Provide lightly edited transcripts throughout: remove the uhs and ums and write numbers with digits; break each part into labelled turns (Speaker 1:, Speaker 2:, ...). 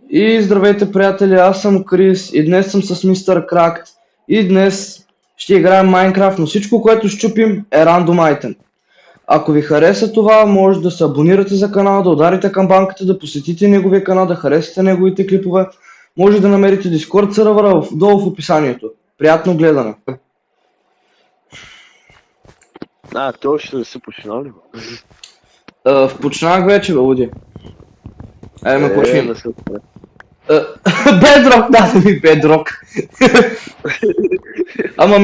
Speaker 1: И здравейте, приятели, аз съм Крис и днес съм с Мистер Кракт и днес ще играем Майнкрафт, но всичко, което щупим е рандом айтем. Ако ви хареса това, може да се абонирате за канала, да ударите камбанката, да посетите неговия канал, да харесате неговите клипове. Може да намерите Discord сервера долу в описанието. Приятно гледане!
Speaker 2: Те още не си починал ли?
Speaker 1: Почнах вече, бе, Луди. Айде ме почни.
Speaker 2: Не се спре.
Speaker 1: Бедрок, даде ми Бедрок. Ама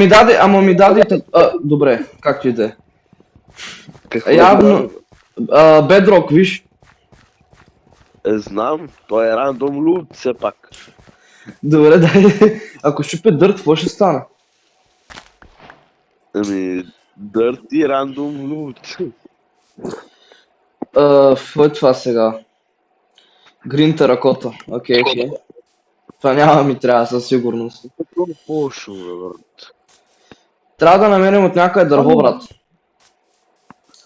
Speaker 1: ми даде... добре, както и да е.
Speaker 2: Какво
Speaker 1: Явно... Бедрок, виж.
Speaker 2: Знам, той е рандом лут все пак.
Speaker 1: Добре, дай. Ако щупя дърт, какво ще стане?
Speaker 2: Дърти рандом лут.
Speaker 1: Какво е това сега? Грин теракота. Окей. Това няма ми трябва със сигурност.
Speaker 2: Какво е по-шо, брат?
Speaker 1: Трябва да намерим от някъде дърво, брат.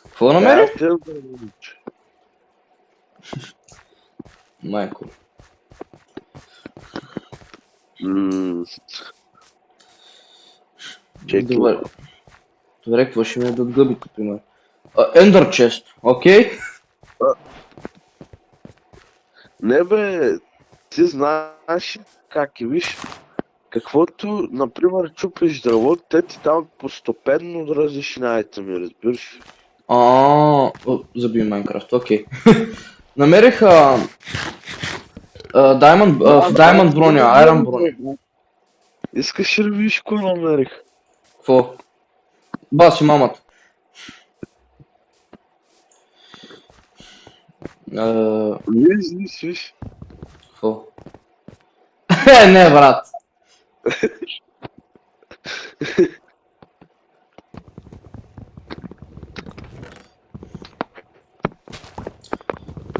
Speaker 1: Какво намери? Майко. Добре, какво ще ми дадат гъбите, пример? Ендър чест, окей?
Speaker 2: Не бе, ти знаеш как виж. Каквото, например, чупиш дърво, те ти дават постепенно различни айтеми, разбираш?
Speaker 1: Заби Майнкрафт, окей. Намерих Diamond броня, Iron броня.
Speaker 2: Искаш ли да видиш кой намерих?
Speaker 1: Какво? Баси мамата.
Speaker 2: Виж.
Speaker 1: Какво? Не, брат.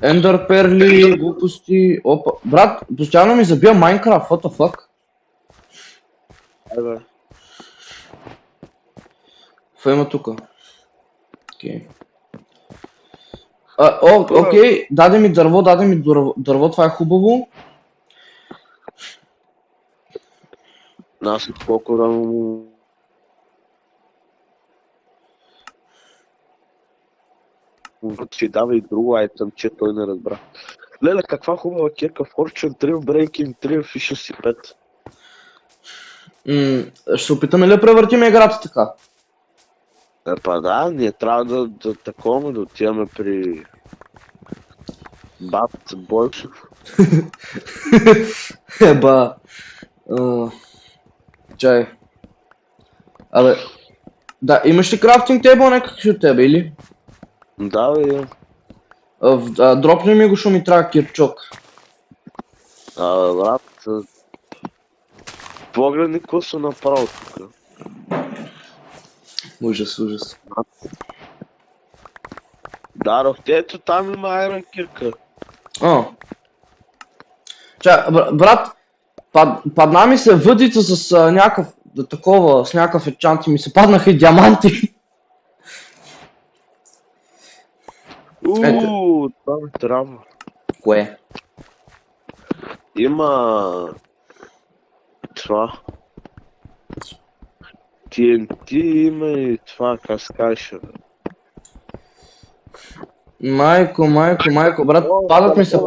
Speaker 1: Ендър перли, глупости, опа. Брат, постоянно ми забия Майнкрафт, what the fuck?
Speaker 2: Бе.
Speaker 1: Какво има тука? Окей. Окей, даде ми дърво, това е хубаво.
Speaker 2: Аз колко рано му... Ще дава и друго айтъм, че той не разбра. Леле, каква хубава кирка, Fortune 3, Breaking 3, Efficiency 5.
Speaker 1: Ще се опитаме ли да превъртим играта така?
Speaker 2: Да, ние трябва да такова, да отиваме при... Бат Бойшев.
Speaker 1: Еба. Чай. Абе. Да, имаш ли крафтинг тейбъл някакви от тебе, или?
Speaker 2: Да, бе.
Speaker 1: Дропни ми го, шо ми трябва кирчок.
Speaker 2: Брат, погледни какво са направил тук.
Speaker 1: Ужас.
Speaker 2: Да, ето там има айрон кирка.
Speaker 1: Чай, брат, падна ми се въдица с някакъв такова, с някакъв енчант и ми се паднаха и диаманти.
Speaker 2: Това ми трябва.
Speaker 1: Кое?
Speaker 2: Има... това. TNT има и това, как се каже.
Speaker 1: Майко, брат, падат ми се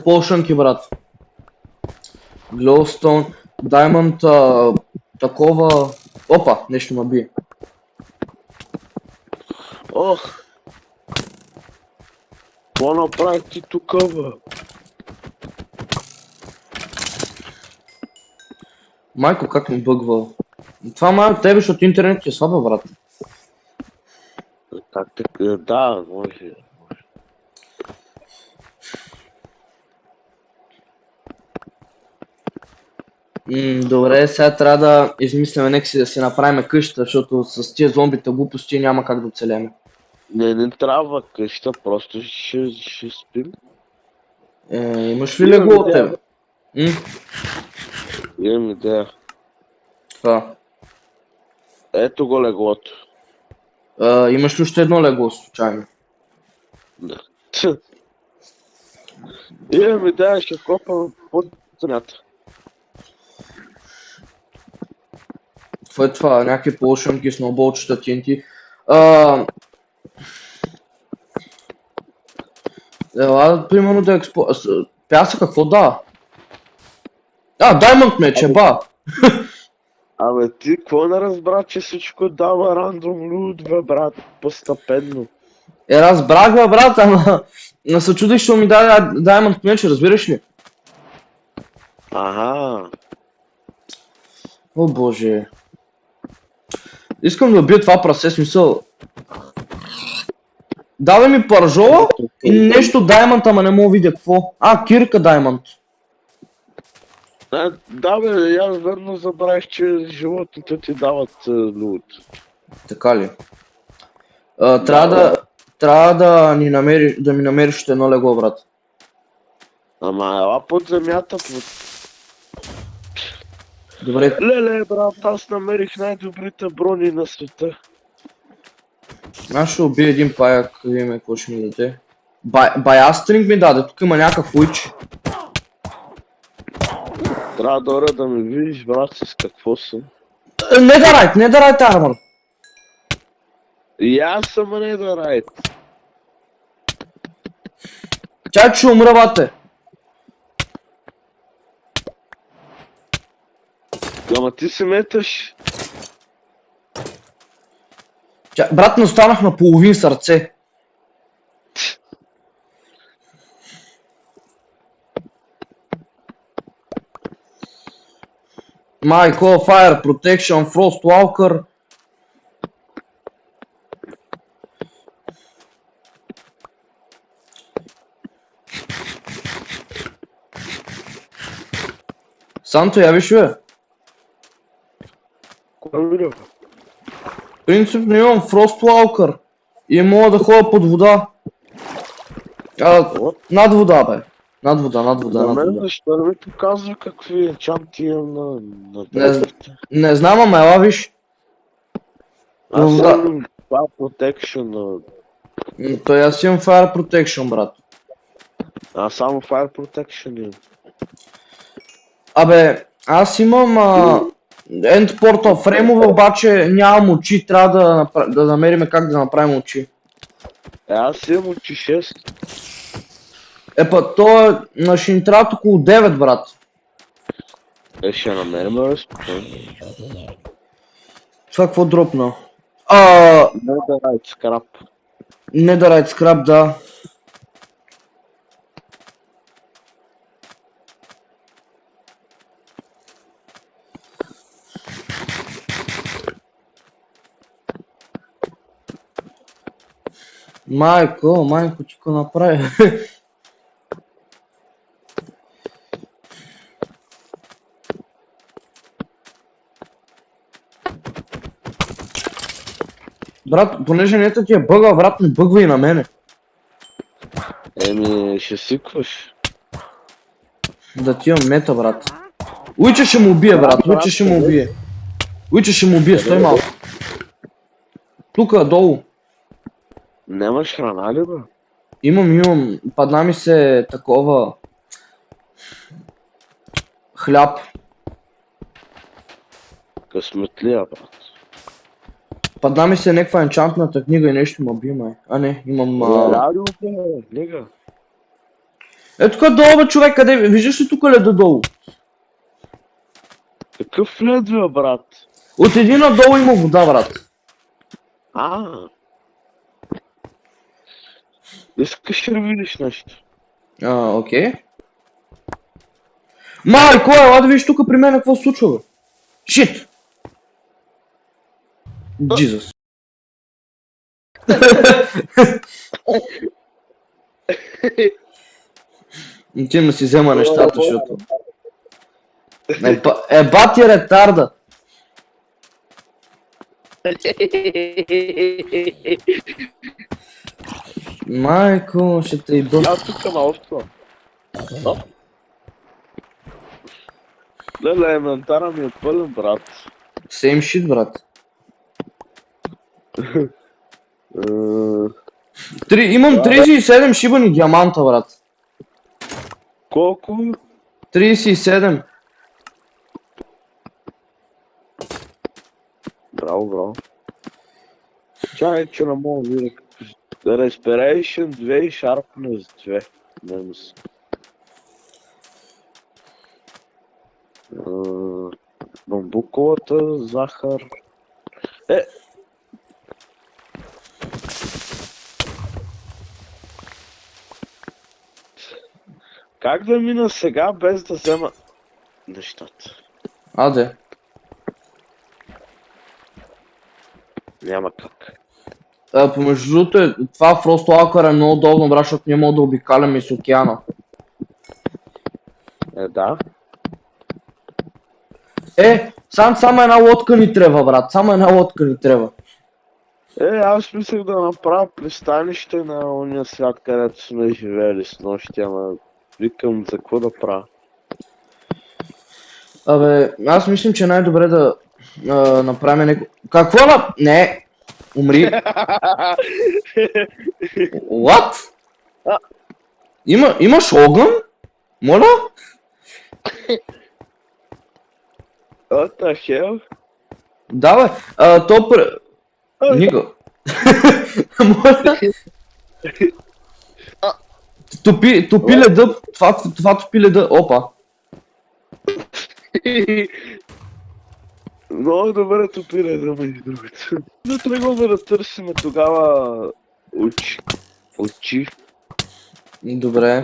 Speaker 1: полшънки. Брат. Glowstone, Diamond, такова... Опа, нещо ме бие.
Speaker 2: Ох! Какво направи ти тук, бе?
Speaker 1: Майко, как ми бъгва. Това май от тебе, защото интернет е слаба, брат.
Speaker 2: Как така? Да, може.
Speaker 1: Добре, сега трябва да измисляме някакси да си направим къща, защото с тия зомбите глупости няма как да оцелеме.
Speaker 2: Не трябва къща, просто ще спим.
Speaker 1: Имаш ли легло от тебе?
Speaker 2: Имам идея.
Speaker 1: Това.
Speaker 2: Ето го леглото.
Speaker 1: Имаш ли още едно легло случайно?
Speaker 2: Да. Имам идея, ще копам под земята.
Speaker 1: Това е това, някакви полушънки, сноуболчета, TNT. Ела, примерно да пяса какво да? Даймонд меч, ба!
Speaker 2: Абе ти, какво не разбра, че всичко дава рандом лут, бе, брат, постепенно.
Speaker 1: Разбрах, бе, брат, ама се чудих, що ми даде Diamond меч, разбираш ли?
Speaker 2: Ага.
Speaker 1: О, боже. Искам да убия това прасе, смисъл. Даде ми пържола и нещо Diamond, ама не мога видя какво. Кирка Diamond.
Speaker 2: Да, бе, я верно забравих, че животните ти дават лут.
Speaker 1: Така ли? Трябва да ми намериш едно легло, брат.
Speaker 2: Ама ела под земята,
Speaker 1: Добре.
Speaker 2: Леле, брат, аз намерих най-добрите брони на света.
Speaker 1: Аз ще убия един паяк, да видим какво ще ми даде. Баястринг ми даде, тук има някакъв уич.
Speaker 2: Трябва да ми видиш, брат, с какво съм.
Speaker 1: Не дарайте армор.
Speaker 2: И аз съм Netherite.
Speaker 1: Чай, че умра, бате.
Speaker 2: Ама ти се меташ.
Speaker 1: Брат, не останах на половин сърце. Майко, Fire Protection, Frost Walker. Санто, я виж, бе.
Speaker 2: Кой видео?
Speaker 1: Принципно имам Frost Walker и мога да ходя под вода. Над вода, бе. Над вода.
Speaker 2: На мен защо не ми показва какви енчанти имам на древите?
Speaker 1: Не знам, ама ела виж.
Speaker 2: Аз съм Fire Protection.
Speaker 1: Той аз имам Fire Protection, брат.
Speaker 2: Аз само Fire Protection имам.
Speaker 1: Абе, аз имам End Portal фреймове, обаче нямам очи, трябва да намерим как да направим очи.
Speaker 2: Аз имам очи 6.
Speaker 1: То ще ни трябват около 9, брат.
Speaker 2: Ще намерим разпочване.
Speaker 1: Това какво дропна?
Speaker 2: Netherite скрап.
Speaker 1: Netherite скрап, да. Майко, ти го направи. Брат, понеже нета ти е бъгал, брат, не бъгва и на мене.
Speaker 2: Ще сикваш.
Speaker 1: Да ти имам мета, брат. Уича ще му убие, брат, Уича ще му убие. Уича ще му убие, стой малко. Тука, долу.
Speaker 2: Нямаш храна ли, бе?
Speaker 1: Имам. Падна ми се такова... хляб.
Speaker 2: Късметлия, брат.
Speaker 1: Падна ми се някаква енчантната книга и нещо ма би, май. Не, имам...
Speaker 2: Радио, бе, книга.
Speaker 1: Тук долу, бе, човек, къде? Виждаш ли тук леда долу?
Speaker 2: Какъв лед, бе, брат?
Speaker 1: От един надолу има вода, брат.
Speaker 2: Искаш да видиш нещо?
Speaker 1: Окей. Майко, ела да видиш тук при мен какво се случва, бе. Шит! Jesus. Ти си взема нещата, защото... Бати ретарда! Майко, ще те идва.
Speaker 2: Аз тук на острова. Леле, инвентара ми е пълен, брат.
Speaker 1: Same shit, брат. Имам 37 шибани диаманта, брат.
Speaker 2: Колко?
Speaker 1: 37.
Speaker 2: Браво, браво. Чакай, че не мога да видя. Respiration 2 и Sharpness 2. Минус. Бамбуковата захар. Как да мина сега без да взема нещата?
Speaker 1: Аде.
Speaker 2: Няма как.
Speaker 1: Помежду другото, това в Frostwalker е много удобно, брат, защото ние мога да обикаляме из океана.
Speaker 2: Да.
Speaker 1: Само една лодка ни трябва, брат. Само една лодка ни трябва.
Speaker 2: Аз мислех да направя пристанище на ония свят, където сме живели с нощи, ама викам за какво да правя.
Speaker 1: Абе, аз мислим, че е най-добре да направим неко... Какво Не! Умри! What? Имаш огън? Моля?
Speaker 2: What the hell?
Speaker 1: Да, бе. Нига. Моля? Топи леда. Това топи леда. Опа.
Speaker 2: Много добре топире, да между другото. Но тръгваме да търсиме тогава очи.
Speaker 1: Добре.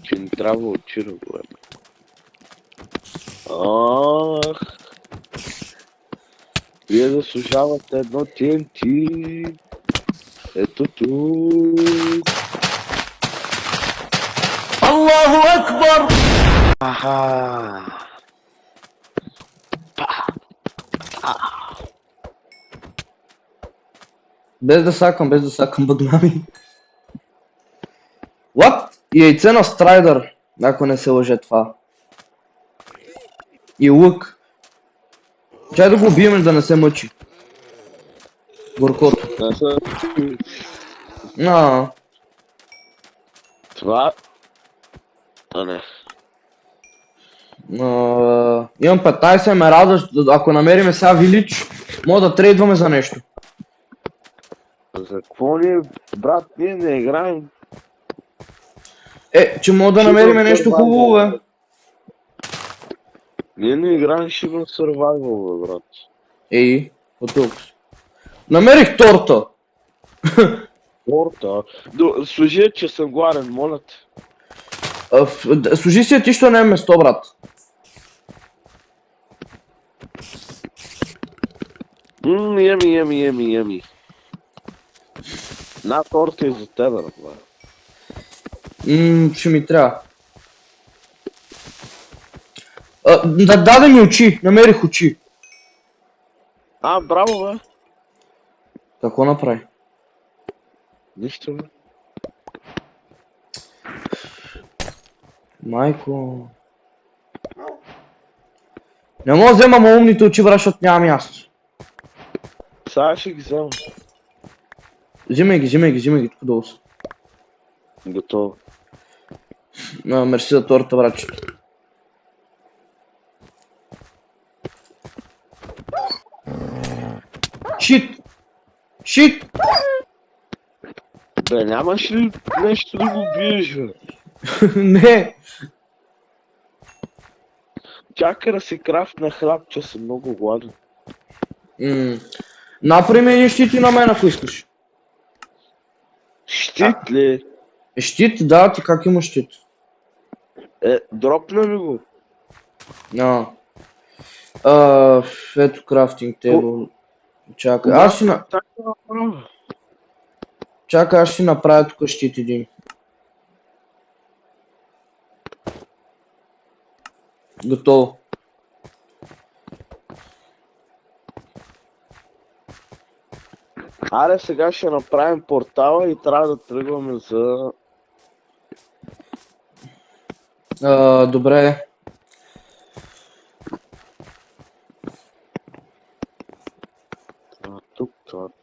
Speaker 2: Че ни трябва очи да говорим. Ах. Вие заслужавате едно TNT. Ето тук.
Speaker 1: Аллаху Акбар!
Speaker 2: Аха.
Speaker 1: Без да сакам багнами. What? Яйце на Страйдър, ако не се лъже това. И лък. Чай да го убием да не се мъчи. Горкото.
Speaker 2: Това... не.
Speaker 1: Имам 15, ме радваш, ако намериме сега Вилич, мога да трейдваме за нещо.
Speaker 2: За какво ни, брат, ние не играем?
Speaker 1: Че мога да намериме нещо хубаво, бе.
Speaker 2: Ние не играем Sugar Survival, бе, брат.
Speaker 1: От тук. Намерих торта.
Speaker 2: Торта? Служи, че съм гладен, моля те.
Speaker 1: Служи си ти, що не е место, брат.
Speaker 2: Еми. На торта и за тебе, бе.
Speaker 1: Ще ми трябва. Даде ми очи, намерих очи.
Speaker 2: Браво, бе.
Speaker 1: Какво направи?
Speaker 2: Нищо, бе.
Speaker 1: Майко... Не мога да вземам умните очи, брат, защото няма място.
Speaker 2: Сега ще ги взема.
Speaker 1: Взимай ги, тук долу са.
Speaker 2: Готово.
Speaker 1: Мерси за торта, братче. Шит!
Speaker 2: Бе, нямаш ли нещо да го биеш, бе?
Speaker 1: Не!
Speaker 2: Чакай да си крафтна хляб, че съм много гладен.
Speaker 1: Направи ми един щит и на мен, ако искаш.
Speaker 2: Щит ли?
Speaker 1: Щит? Да, ти как имаш щит?
Speaker 2: Дропна ли го?
Speaker 1: Ето крафтинг тейбъл. Чакай, аз ще направя тук щит един. Готово.
Speaker 2: Аре, сега ще направим портала и трябва да тръгваме за...
Speaker 1: Добре.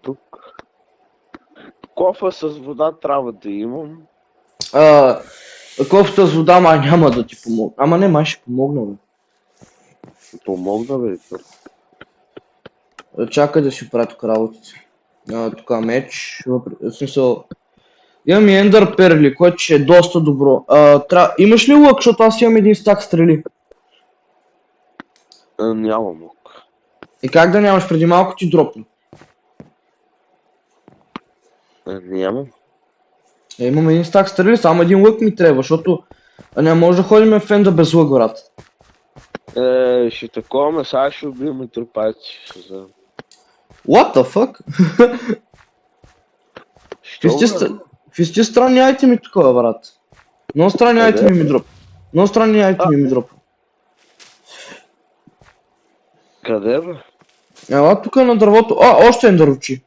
Speaker 2: Тук. Кофа с вода трябва да имам.
Speaker 1: Кофта с вода май няма да ти помогна. Ама не, май ще помогна, бе.
Speaker 2: Помогна, бе.
Speaker 1: Чакай да си правя тук работите. Тук меч. В смисъл... Имам и ендър перли, което ще е доста добро. Имаш ли лък, защото аз имам един стак стрели?
Speaker 2: Нямам лук.
Speaker 1: И как да нямаш? Преди малко ти дропна.
Speaker 2: Нямам.
Speaker 1: Имам един стак стрели, само един лък ми трябва, защото не може да ходим в енда без лък, брат.
Speaker 2: Ще такова, сега ще убием трупаци.
Speaker 1: What the fuck? Фисти странни айтеми тук, брат. Много странни айтеми ми дроп. Много странни айтеми ми дроп.
Speaker 2: Къде, бе?
Speaker 1: Ела тук на дървото. Още ендър очи.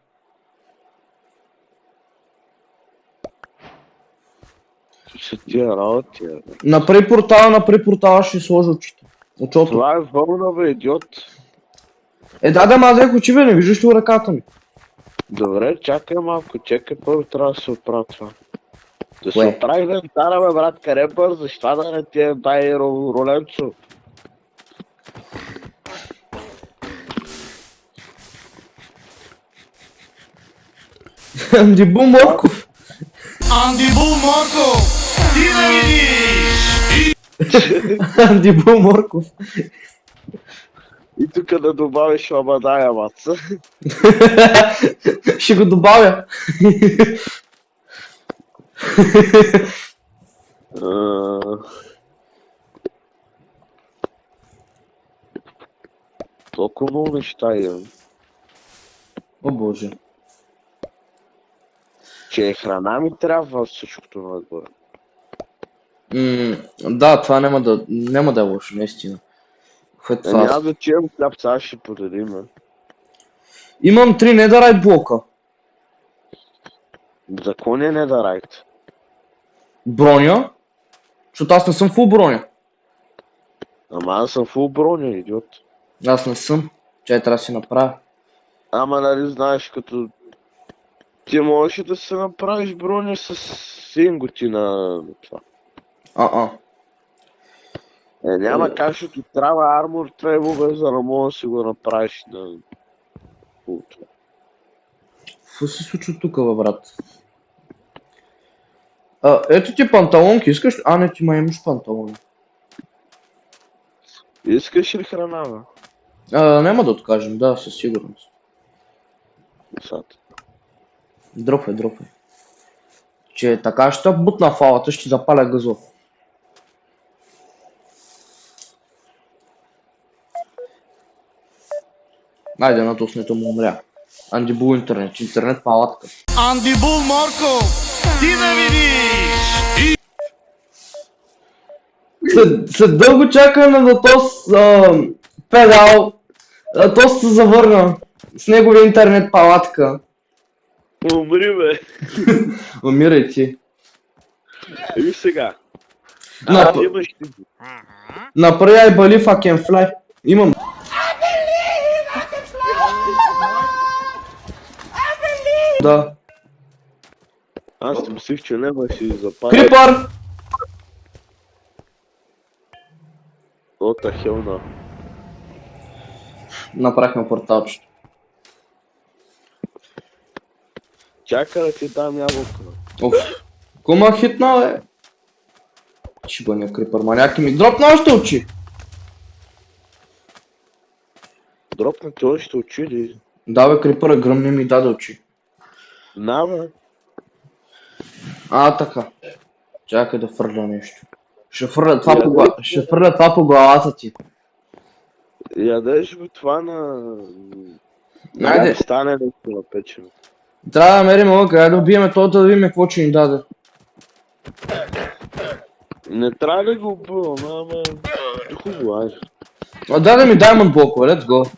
Speaker 2: Ще тия работи, бе.
Speaker 1: Напри портала ще сложа очите. Очото.
Speaker 2: Това е вълна, бе, идиот.
Speaker 1: Да, ма взех очи, бе, не виждаш ли ръката ми?
Speaker 2: Добре, чакай малко, чакай, първо трябва да се оправя това. Да се
Speaker 1: Кое?
Speaker 2: оправи инвентара, бе, брат, къде бързаш? Това да не ти е дай роленцо.
Speaker 1: Андибу Морков.
Speaker 3: Андибу Морков! Ти да видиш!
Speaker 1: Андибу Морков.
Speaker 2: И тук да добавиш ламадая, маца.
Speaker 1: Ще го добавя.
Speaker 2: Толкова много неща имам.
Speaker 1: О боже.
Speaker 2: Че храна ми трябва всичкото нагоре.
Speaker 1: Да, това няма да е лошо, наистина.
Speaker 2: Няма да чуем хляб, сега ще подадим.
Speaker 1: Имам 3 недърайт блока.
Speaker 2: Закон е не да райт.
Speaker 1: Броня. Защото аз не съм фул броня.
Speaker 2: Ама аз съм фул броня, идиот.
Speaker 1: Аз не съм. Чай трябва да си направя.
Speaker 2: Ама нали знаеш, като ти можеш да се направиш броня с синготи на това. Няма как, ще ти трябва армор требове, за да можеш да си го направиш на...
Speaker 1: Какво се случва тук, бе, брат? Ето ти панталонки, искаш ли? Не, ти имаш панталони.
Speaker 2: Искаш ли храна, бе?
Speaker 1: Няма да откажем, да, със сигурност. Дропай. Че така ще бутна фалата, ще запаля газов. Айде, натуснето му умря. Андибул интернет палатка.
Speaker 3: Андибу Морков! Ти да видиш!
Speaker 1: След дълго чакане на този педал, Тос се завърна с неговия интернет палатка.
Speaker 2: Умри, бе!
Speaker 1: Умирай ти.
Speaker 2: И сега. Имаш ти.
Speaker 1: Направи I believe I can fly. Имам. Да.
Speaker 2: Аз си мислих, че няма да си запаля.
Speaker 1: Крипър!
Speaker 2: Ота хелна.
Speaker 1: Направихме порталчето.
Speaker 2: Чакай да ти дам ябълка.
Speaker 1: Оф. Кума хитна, бе. Шибания крипър, маняки ми дропна още очи.
Speaker 2: Дропна ти още очи ли?
Speaker 1: Да, бе, крипъра гръмни ми даде очи.
Speaker 2: На, бе.
Speaker 1: Така. Чакай да фърля нещо. Ще фърля това по главата ти.
Speaker 2: Ядеш го това на...
Speaker 1: Айде.
Speaker 2: Стане нещо напечено.
Speaker 1: Трябва да намерим лъка, айде да убиеме това, да видим какво че ни даде.
Speaker 2: Не трябва да го убивам, ама... Хубаво, айде.
Speaker 1: Даде ми Diamond блокове, let's go.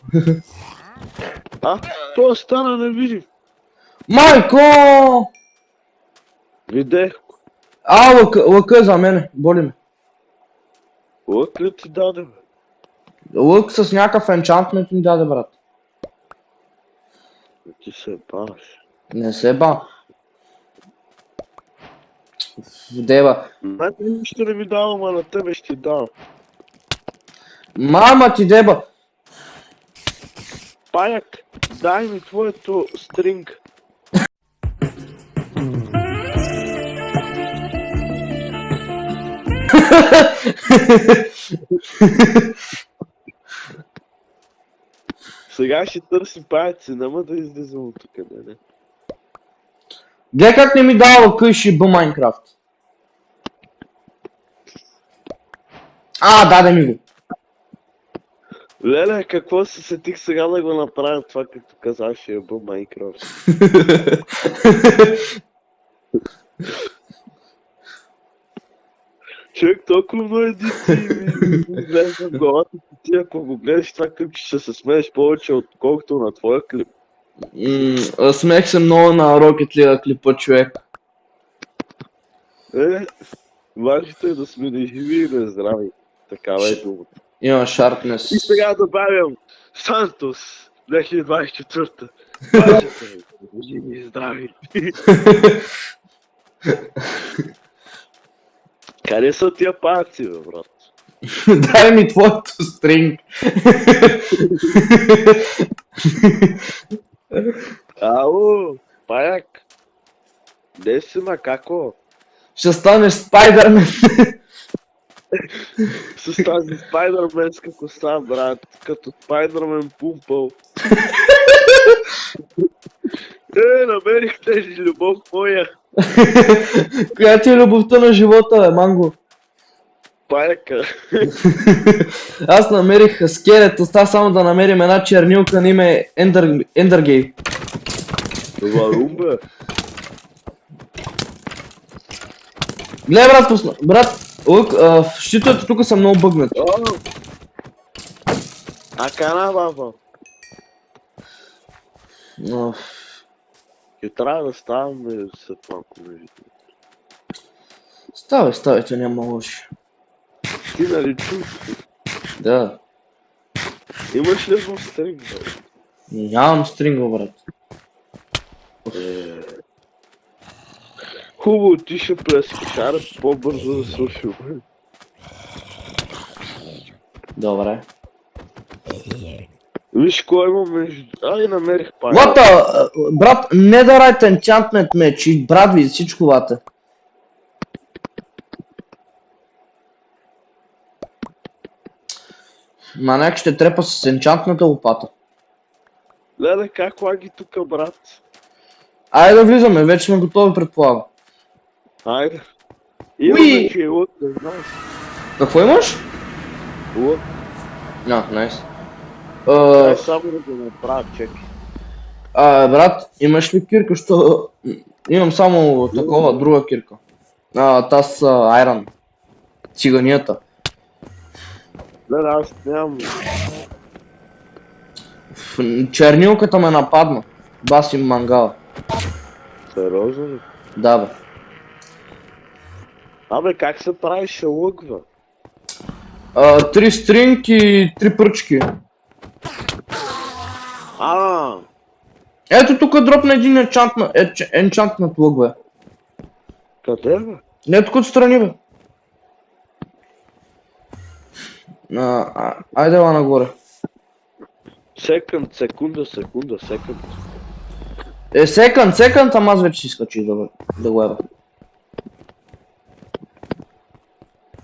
Speaker 2: Това стана не видим.
Speaker 1: Майко!
Speaker 2: Видех го.
Speaker 1: Лъка е за мене, боли ме.
Speaker 2: Лък ли ти даде, бе?
Speaker 1: Лък с някакъв енчантмент ми даде, брат.
Speaker 2: Ти се баваш.
Speaker 1: Не се ба. Дева.
Speaker 2: Значи нищо не ми давам, а на тебе ще дам.
Speaker 1: Мама ти деба.
Speaker 2: Паяк, дай ми твоето стринг. Сега ще търсим паяци, няма да излизам от тук, не.
Speaker 1: Гледай как не ми дава къщи Б Майнкрафт. Даде ми го.
Speaker 2: Леле, какво се сетих сега да го направя това, като казаш, е бъл Майнкрафт. Човек толкова много едити ми влезе в главата ти, ако го гледаш това клип, ще се смееш повече, отколкото на твоя клип.
Speaker 1: Смех се много на Rocket League клипа, човек.
Speaker 2: Важното е да сме неживи и нездрави. Такава е думата.
Speaker 1: Има шарпнес.
Speaker 2: И сега добавям Сантос 2024. Важното е да сме живи и здрави. Къде са тия паци, бе, брат?
Speaker 1: Дай ми твоето стринг.
Speaker 2: Ало, паяк. Де си, макако?
Speaker 1: Ще станеш Спайдърмен.
Speaker 2: С тази спайдърменска коса, брат, като спайдърмен пумпъл. Намерих тези любов моя.
Speaker 1: Коя ти е любовта на живота, бе, Манго?
Speaker 2: Паяка.
Speaker 1: Аз намерих скелет, остава само да намерим една чернилка на име Ендергей.
Speaker 2: Варум, бе.
Speaker 1: Гледай, брат, лък, щитовете тук са много бъгнати.
Speaker 2: Акана, баба. Ще трябва да ставаме след малко между.
Speaker 1: Ставай, то няма лоши.
Speaker 2: Ти нали чу?
Speaker 1: Да.
Speaker 2: Имаш ли едно стринг, бе?
Speaker 1: Нямам стринго, брат.
Speaker 2: Хубаво, ти ще плескаш, аре по-бързо да свърши.
Speaker 1: Добре.
Speaker 2: Виж кой има между... намерих пак.
Speaker 1: What the... Брат, Netherite Enchantment меч и брат ви, всичко вата. Маняк ще трепа с енчантната лопата.
Speaker 2: Леле, как лаги тука, брат?
Speaker 1: Айде да влизаме, вече сме готови, предполагам.
Speaker 2: Айде. Имаме, че е лък, не знаеш.
Speaker 1: Какво имаш?
Speaker 2: Лък.
Speaker 1: Найс.
Speaker 2: Дай само да го направя, чекай.
Speaker 1: Брат, имаш ли кирка, що... Имам само такова, друга кирка. Таз Айрон. Циганията.
Speaker 2: Леле, аз нямам.
Speaker 1: Чернилката ме нападна. Баси мангала.
Speaker 2: Сериозно ли?
Speaker 1: Да, бе.
Speaker 2: Абе, как се правише лък, бе?
Speaker 1: 3 стринг и 3 пръчки. Ето тук дропна един енчантнат лък, бе.
Speaker 2: Къде, бе?
Speaker 1: Не тук отстрани, бе. Айде ла нагоре.
Speaker 2: Секунд.
Speaker 1: Секънд, ама аз вече си скачих да го ева.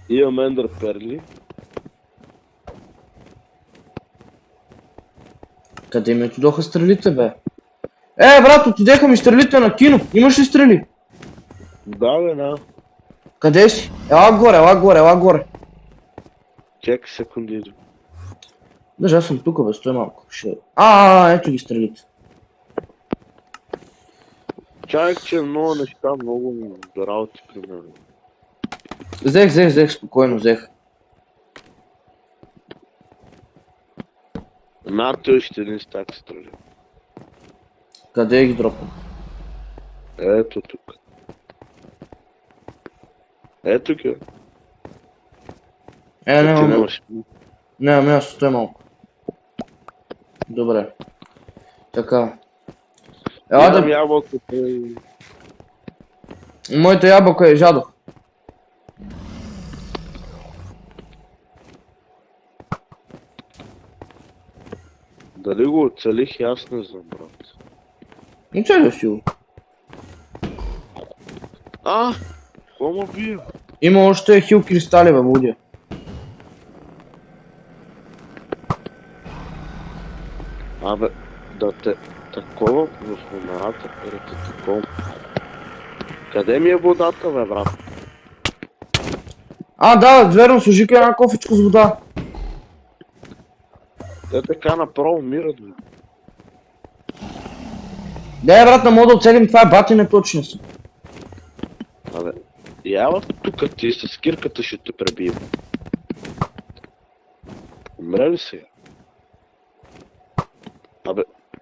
Speaker 2: Имам ендър перли.
Speaker 1: Къде ми отидоха стрелите, бе? Брат, отидеха ми стрелите на кино. Имаш ли стрели?
Speaker 2: Да, бе, на.
Speaker 1: Къде си? Ела горе.
Speaker 2: Чекай секунди.
Speaker 1: Даже аз съм тук, бе, стой малко. Ето ги стрелите.
Speaker 2: Чак, че много неща, много работи при мен.
Speaker 1: Взех, спокойно взех.
Speaker 2: Нато ще един стак стреля.
Speaker 1: Къде ги дропна?
Speaker 2: Ето тук. Ето ги.
Speaker 1: Няма място, стой малко. Добре. Така. Моята ябълка я жадох.
Speaker 2: Дали го оцелих, аз не знам, брат.
Speaker 1: Оцелил си го.
Speaker 2: Какво ме бие?
Speaker 1: Има още хил кристали, бе, Будия.
Speaker 2: Абе, да те такова в номерата, да те такова. Къде ми е водата, бе, брат?
Speaker 1: Да, верно, служи една кофичка с вода.
Speaker 2: Те така направо умират, бе.
Speaker 1: Дай, брат, не мога да оцелим, това е бати неточно си.
Speaker 2: Абе, ява тука ти с кирката ще те пребия. Умре ли сега?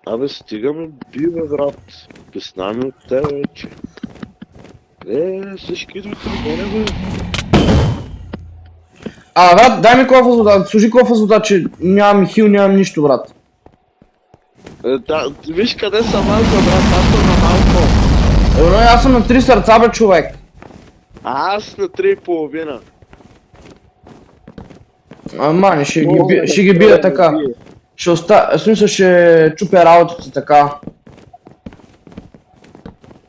Speaker 2: Абе, стига ме би, бе, брат. Песна ми от тебе вече. Всички идвате в мене, бе.
Speaker 1: Брат, дай ми кофа с вода, служи кофа с вода, че нямам хил, нямам нищо, брат.
Speaker 2: Да, виж къде съм малко, брат, аз съм на малко.
Speaker 1: Но аз съм на 3 сърца, бе, човек.
Speaker 2: Аз на 3,5.
Speaker 1: Мани, ще ги бия така. В смисъл ще чупя работата така.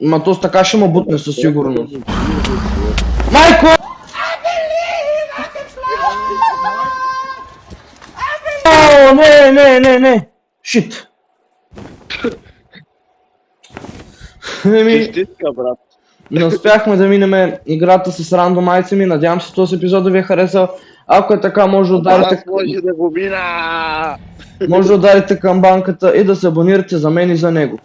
Speaker 1: Ма то с така ще му бутне със сигурност. Майко! Не! Шит.
Speaker 2: Честитка, брат.
Speaker 1: Не успяхме да минем играта с рандомайцами. Надявам се този епизод да ви е харесал. Ако е така, може да ударите...
Speaker 2: Може да го мина!
Speaker 1: Може да ударите камбанката и да се абонирате за мен и за него.